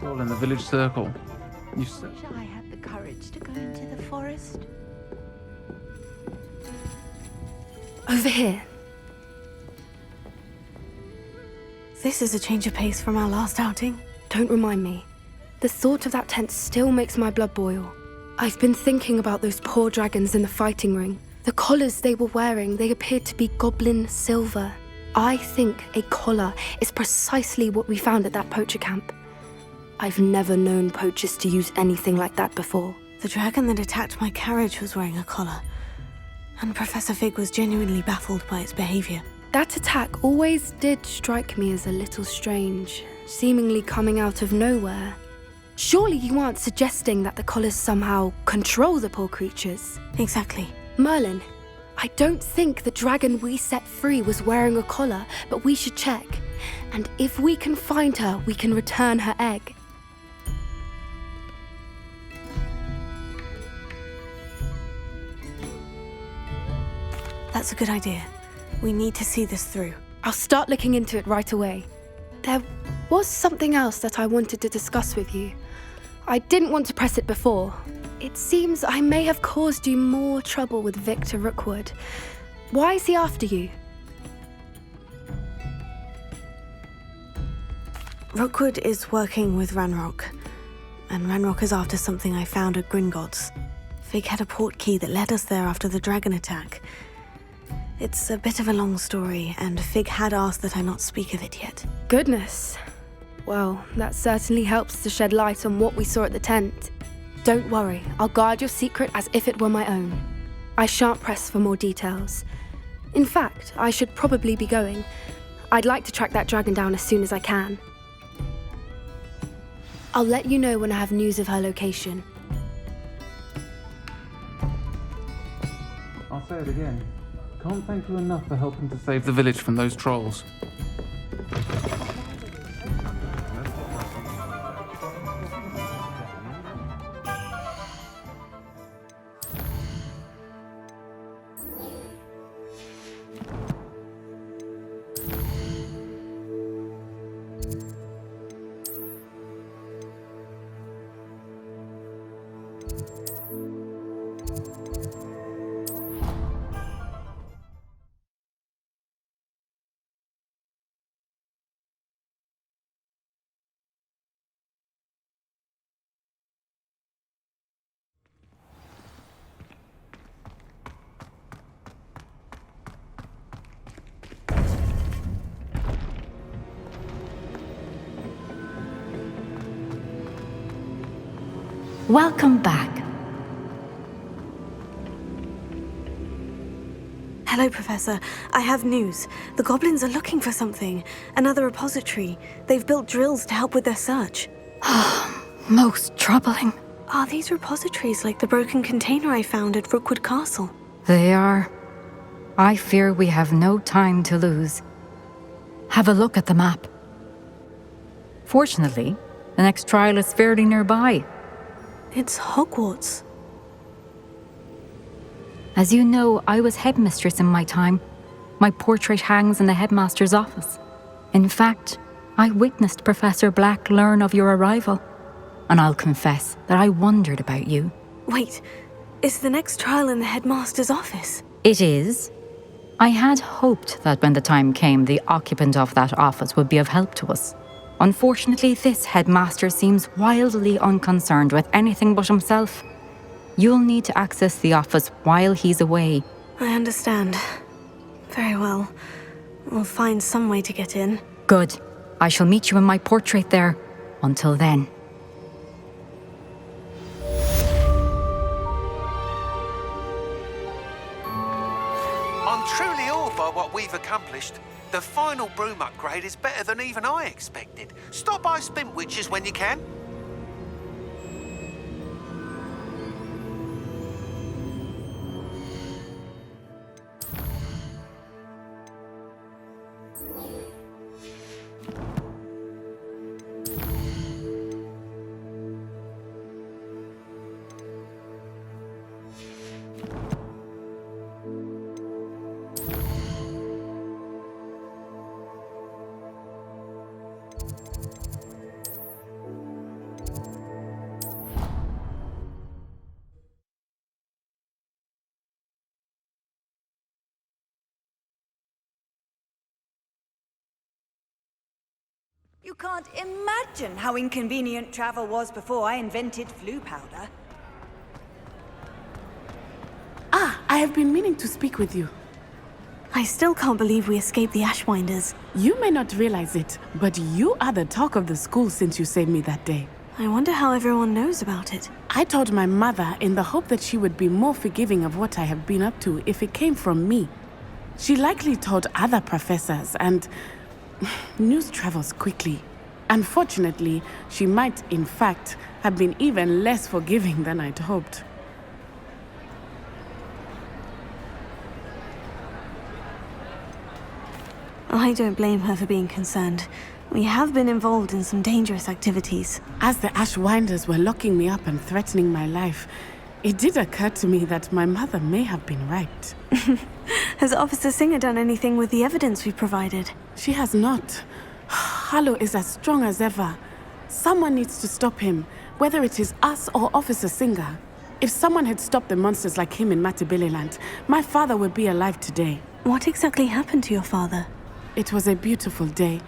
All in the village circle. You said... Wish I had the courage to go into the forest. Over here. This is a change of pace from our last outing. Don't remind me. The thought of that tent still makes my blood boil. I've been thinking about those poor dragons in the fighting ring. The collars they were wearing, they appeared to be goblin silver. I think a collar is precisely what we found at that poacher camp. I've never known poachers to use anything like that before. The dragon that attacked my carriage was wearing a collar, and Professor Fig was genuinely baffled by its behavior. That attack always did strike me as a little strange, seemingly coming out of nowhere. Surely you aren't suggesting that the collars somehow control the poor creatures? Exactly. Merlin, I don't think the dragon we set free was wearing a collar, but we should check. And if we can find her, we can return her egg. That's a good idea. We need to see this through. I'll start looking into it right away. There was something else that I wanted to discuss with you. I didn't want to press it before. It seems I may have caused you more trouble with Victor Rookwood. Why is he after you? Rookwood is working with Ranrock, and Ranrock is after something I found at Gringotts. Fig had a port key that led us there after the dragon attack. It's a bit of a long story, and Fig had asked that I not speak of it yet. Goodness. Well, that certainly helps to shed light on what we saw at the tent. Don't worry, I'll guard your secret as if it were my own. I shan't press for more details. In fact, I should probably be going. I'd like to track that dragon down as soon as I can. I'll let you know when I have news of her location. I'll say it again. Can't thank you enough for helping to save the village from those trolls. Welcome back. Hello, Professor. I have news. The goblins are looking for something. Another repository. They've built drills to help with their search. Most troubling. Are these repositories like the broken container I found at Rookwood Castle? They are. I fear we have no time to lose. Have a look at the map. Fortunately, the next trial is fairly nearby. It's Hogwarts. As you know, I was headmistress in my time. My portrait hangs in the headmaster's office. In fact, I witnessed Professor Black learn of your arrival. And I'll confess that I wondered about you. Wait, is the next trial in the headmaster's office? It is. I had hoped that when the time came, the occupant of that office would be of help to us. Unfortunately, this headmaster seems wildly unconcerned with anything but himself. You'll need to access the office while he's away. I understand. Very well. We'll find some way to get in. Good. I shall meet you in my portrait there. Until then. I'm truly awed by what we've accomplished. The final broom upgrade is better than even I expected. Stop by Spintwitches when you can. You can't imagine how inconvenient travel was before I invented flu powder. Ah, I have been meaning to speak with you. I still can't believe we escaped the Ashwinders. You may not realize it, but you are the talk of the school since you saved me that day. I wonder how everyone knows about it. I told my mother in the hope that she would be more forgiving of what I have been up to if it came from me. She likely told other professors, and news travels quickly. Unfortunately, she might, in fact, have been even less forgiving than I'd hoped. I don't blame her for being concerned. We have been involved in some dangerous activities. As the Ashwinders were locking me up and threatening my life, it did occur to me that my mother may have been right. Has Officer Singer done anything with the evidence we provided? She has not. Harlow is as strong as ever. Someone needs to stop him, whether it is us or Officer Singer. If someone had stopped the monsters like him in Matabeleland, my father would be alive today. What exactly happened to your father? It was a beautiful day.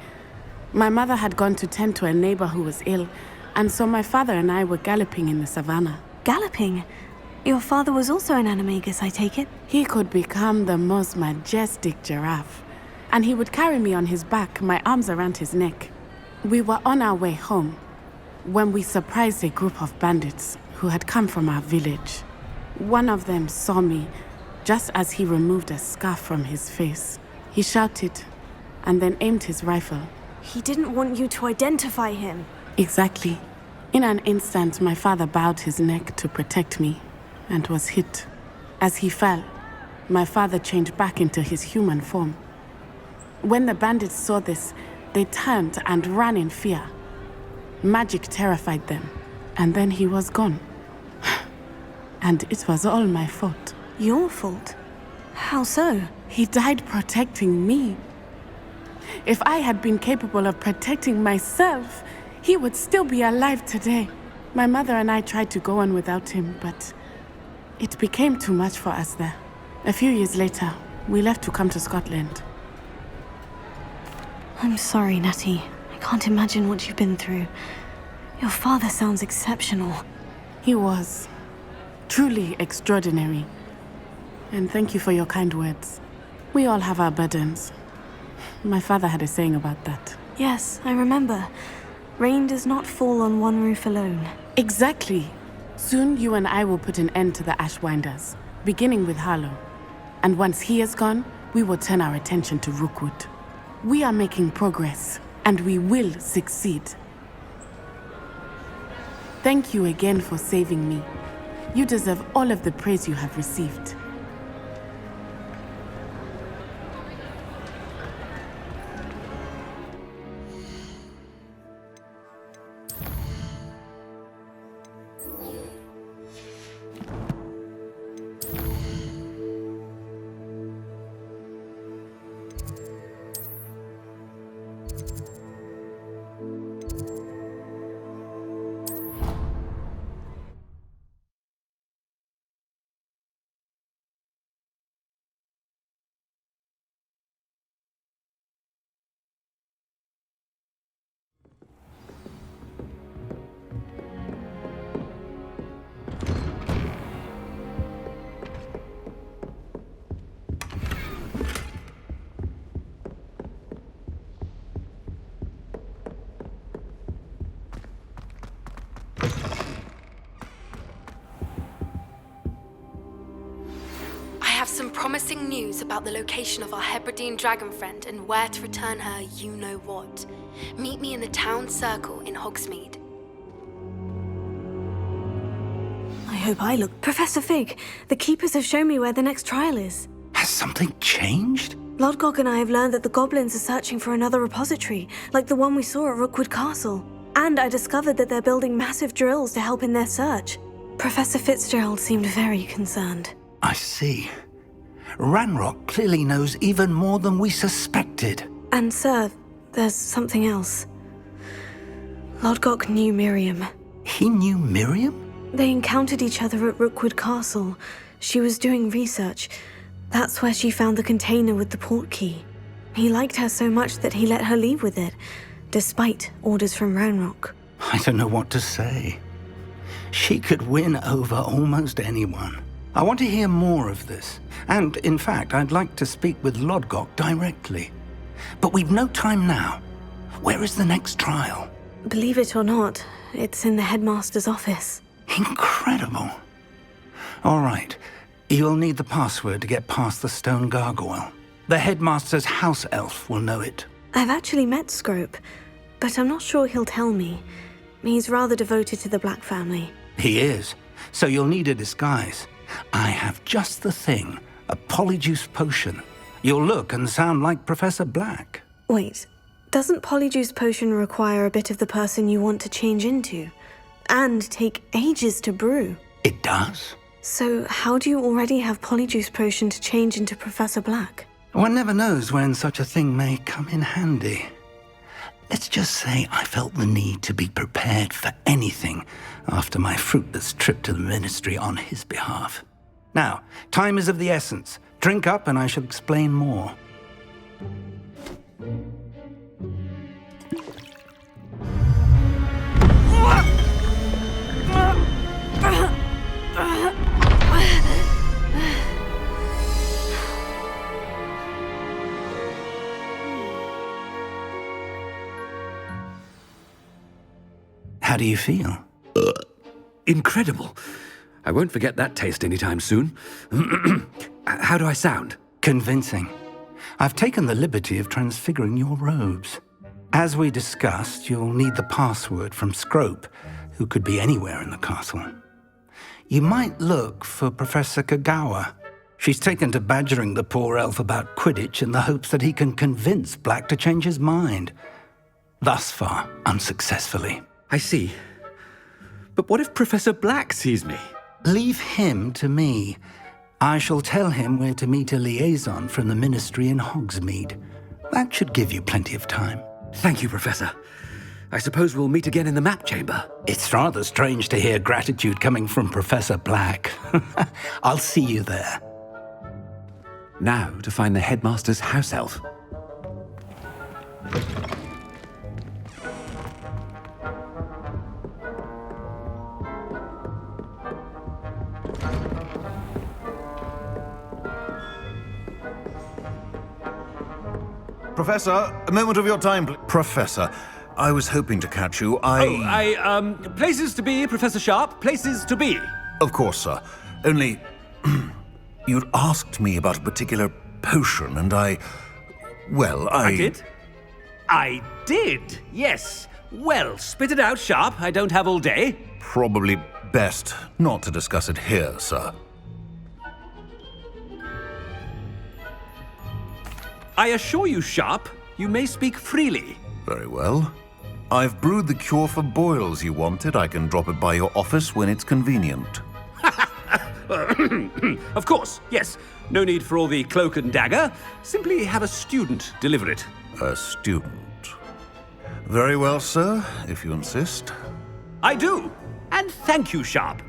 My mother had gone to tend to a neighbor who was ill, and so my father and I were galloping in the savannah. Galloping? Your father was also an animagus, I take it? He could become the most majestic giraffe, and he would carry me on his back, my arms around his neck. We were on our way home when we surprised a group of bandits who had come from our village. One of them saw me just as he removed a scarf from his face. He shouted and then aimed his rifle. He didn't want you to identify him. Exactly. In an instant, my father bowed his neck to protect me and was hit. As he fell, my father changed back into his human form. When the bandits saw this, they turned and ran in fear. Magic terrified them, and then he was gone. And it was all my fault. Your fault? How so? He died protecting me. If I had been capable of protecting myself, he would still be alive today. My mother and I tried to go on without him, but it became too much for us there. A few years later, we left to come to Scotland. I'm sorry, Natty. I can't imagine what you've been through. Your father sounds exceptional. He was truly extraordinary. And thank you for your kind words. We all have our burdens. My father had a saying about that. Yes, I remember. Rain does not fall on one roof alone. Exactly. Soon you and I will put an end to the Ashwinders, beginning with Harlow. And once he is gone, we will turn our attention to Rookwood. We are making progress, and we will succeed. Thank you again for saving me. You deserve all of the praise you have received. I have some promising news about the location of our Hebridean dragon friend and where to return her you-know-what. Meet me in the town circle in Hogsmeade. I hope I look... Professor Fig, the Keepers have shown me where the next trial is. Has something changed? Lodgok and I have learned that the goblins are searching for another repository, like the one we saw at Rookwood Castle. And I discovered that they're building massive drills to help in their search. Professor Fitzgerald seemed very concerned. I see. Ranrock clearly knows even more than we suspected. And sir, there's something else. Lodgok knew Miriam. He knew Miriam? They encountered each other at Rookwood Castle. She was doing research. That's where she found the container with the port key. He liked her so much that he let her leave with it. despite orders from Ranrock. I don't know what to say. She could win over almost anyone. I want to hear more of this. And, in fact, I'd like to speak with Lodgok directly. But we've no time now. Where is the next trial? Believe it or not, it's in the headmaster's office. Incredible. All right. You'll need the password to get past the stone gargoyle. The headmaster's house elf will know it. I've actually met Scrope, but I'm not sure he'll tell me. He's rather devoted to the Black family. He is. So you'll need a disguise. I have just the thing. A polyjuice potion. You'll look and sound like Professor Black. Wait, doesn't Polyjuice Potion require a bit of the person you want to change into? And take ages to brew? It does. So how do you already have Polyjuice Potion to change into Professor Black? One never knows when such a thing may come in handy. Let's just say I felt the need to be prepared for anything after my fruitless trip to the Ministry on his behalf. Now, time is of the essence. Drink up and I shall explain more. How do you feel? Incredible. I won't forget that taste anytime soon. How do I sound? Convincing. I've taken the liberty of transfiguring your robes. As we discussed, you'll need the password from Scrope, who could be anywhere in the castle. You might look for Professor Kagawa. She's taken to badgering the poor elf about Quidditch in the hopes that he can convince Black to change his mind. Thus far, unsuccessfully. I see. But what if Professor Black sees me? Leave him to me. I shall tell him where to meet a liaison from the Ministry in Hogsmeade. That should give you plenty of time. Thank you, Professor. I suppose we'll meet again in the map chamber. It's rather strange to hear gratitude coming from Professor Black. I'll see you there. Now to find the headmaster's house elf. Professor, a moment of your time, please. Professor, I was hoping to catch you. Places to be, Professor Sharp. Places to be. Of course, sir. Only, you'd asked me about a particular potion, and I did? I did, yes. Well, spit it out, Sharp. I don't have all day. Probably best not to discuss it here, sir. I assure you, Sharp, you may speak freely. Very well. I've brewed the cure for boils you wanted. I can drop it by your office when it's convenient. Of course, yes. No need for all the cloak and dagger. Simply have a student deliver it. A student. Very well, sir, if you insist. I do. And thank you, Sharp.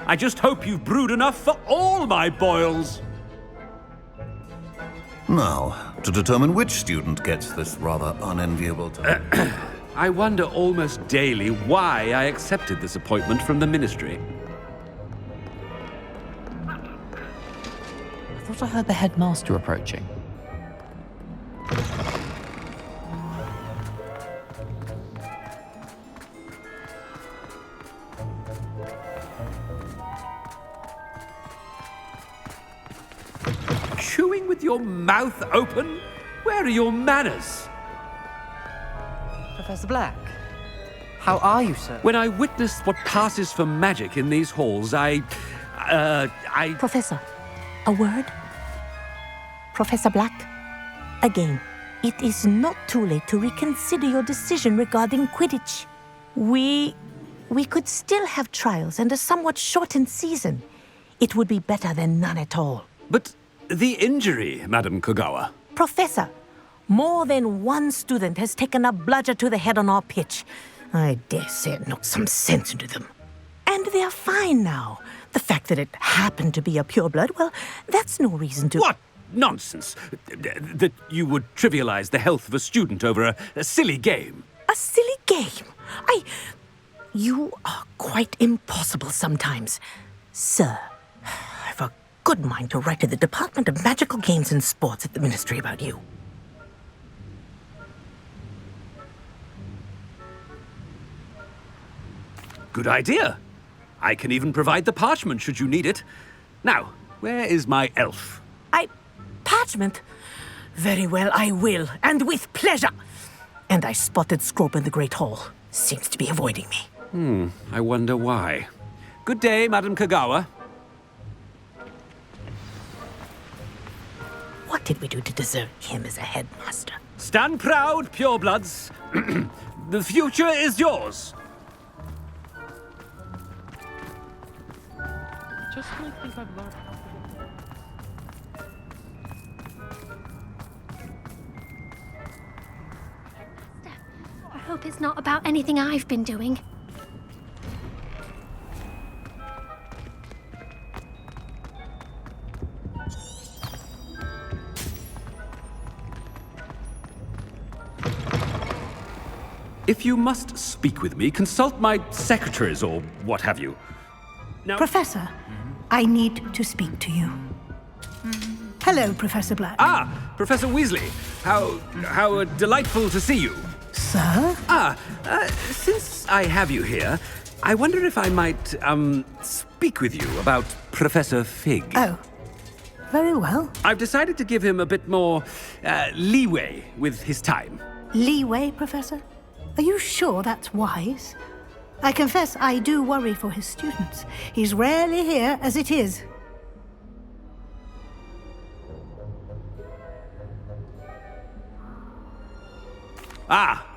I just hope you've brewed enough for all my boils. Now, to determine which student gets this rather unenviable task. I wonder almost daily why I accepted this appointment from the Ministry. I thought I heard the headmaster approaching. Chewing with your mouth open? Where are your manners? Professor Black, how are you, sir? When I witnessed what passes for magic in these halls, I... Professor, a word? Professor Black, again, it is not too late to reconsider your decision regarding Quidditch. We could still have trials and a somewhat shortened season. It would be better than none at all. But the injury, Madam Kagawa. Professor, more than one student has taken a bludger to the head on our pitch. I dare say it knocked some sense into them. And they're fine now. The fact that it happened to be a pureblood, well, that's no reason to... What nonsense! That you would trivialize the health of a student over a silly game. A A silly game? You are quite impossible sometimes. Sir, I've a good mind to write to the Department of Magical Games and Sports at the Ministry about you. Good idea. I can even provide the parchment should you need it. Now, where is my elf? Parchment? Very well, I will, and with pleasure. And I spotted Scrope in the Great Hall. Seems to be avoiding me. I wonder why. Good day, Madam Kagawa. What did we do to deserve him as a headmaster? Stand proud, purebloods. The future is yours. Just when I think I've learned. I hope it's not about anything I've been doing. If you must speak with me, consult my secretaries or what have you. Now, Professor, I need to speak to you. Hello, Professor Black. Professor Weasley. How delightful to see you. Sir? Since I have you here, I wonder if I might, speak with you about Professor Fig. Oh, very well. I've decided to give him a bit more, leeway with his time. Leeway, Professor? Are you sure that's wise? I confess I do worry for his students. He's rarely here as it is.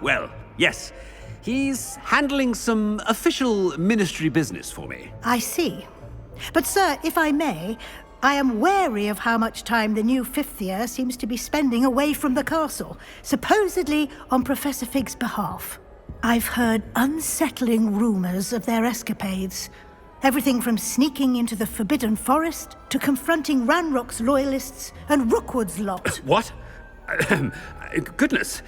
Well, yes. He's handling some official ministry business for me. I see. But, sir, if I may, I am wary of how much time the new fifth year seems to be spending away from the castle, supposedly on Professor Fig's behalf. I've heard unsettling rumors of their escapades. Everything from sneaking into the Forbidden Forest to confronting Ranrock's loyalists and Rookwood's lot. What? Goodness.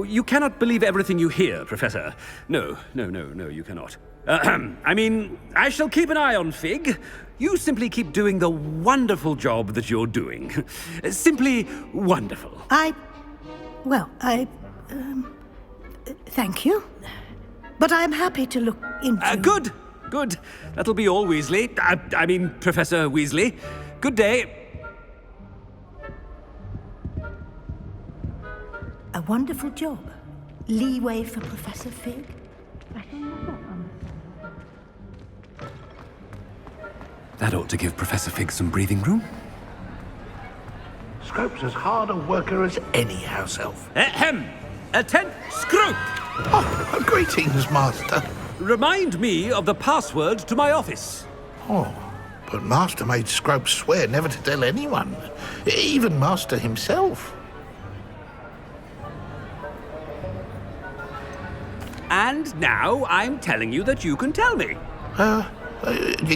You cannot believe everything you hear, Professor. No, you cannot. I mean, I shall keep an eye on Fig. You simply keep doing the wonderful job that you're doing. Simply wonderful. Thank you. But I'm happy to look into... Good. That'll be all, Weasley. I mean, Professor Weasley. Good day. A wonderful job. Leeway for Professor Fig. That ought to give Professor Fig some breathing room. Scrope's as hard a worker as any house elf. Attend, Scrope! Oh, greetings, Master. Remind me of the password to my office. Oh, but Master made Scrope swear never to tell anyone, even Master himself. And now I'm telling you that you can tell me.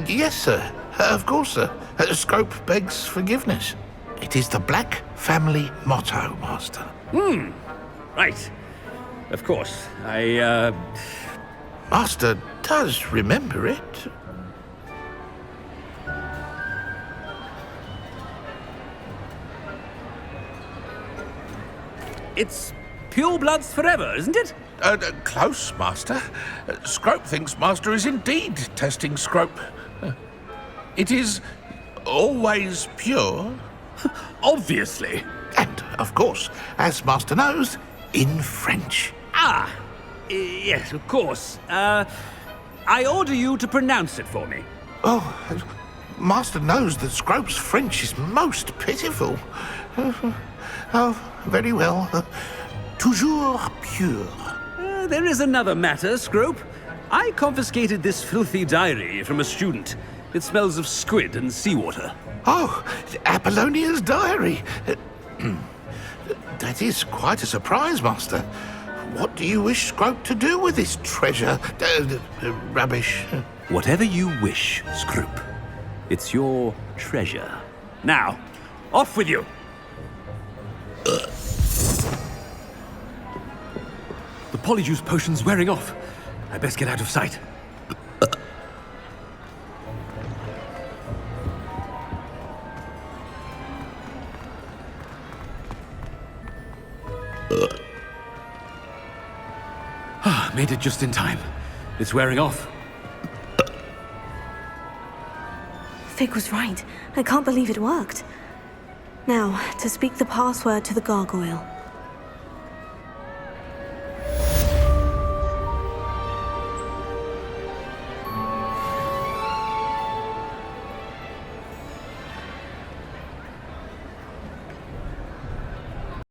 Yes, sir. Of course, sir. Scrope begs forgiveness. It is the Black family motto, Master. Right. Of course. Master does remember it. It's purebloods forever, isn't it? Close, Master. Scrope thinks Master is indeed testing Scrope. It is always pure. Obviously. And, of course, as Master knows, in French. Yes, of course. I order you to pronounce it for me. Oh, Master knows that Scrope's French is most pitiful. Very well. Toujours pure. There is another matter, Scrope. I confiscated this filthy diary from a student. It smells of squid and seawater. Oh, Apollonia's diary. That is quite a surprise, Master. What do you wish Scrope to do with this treasure? Rubbish. Whatever you wish, Scrope. It's your treasure. Now, off with you. The polyjuice potion's wearing off. I best get out of sight. Made it just in time. It's wearing off. Fig was right. I can't believe it worked. Now, to speak the password to the gargoyle.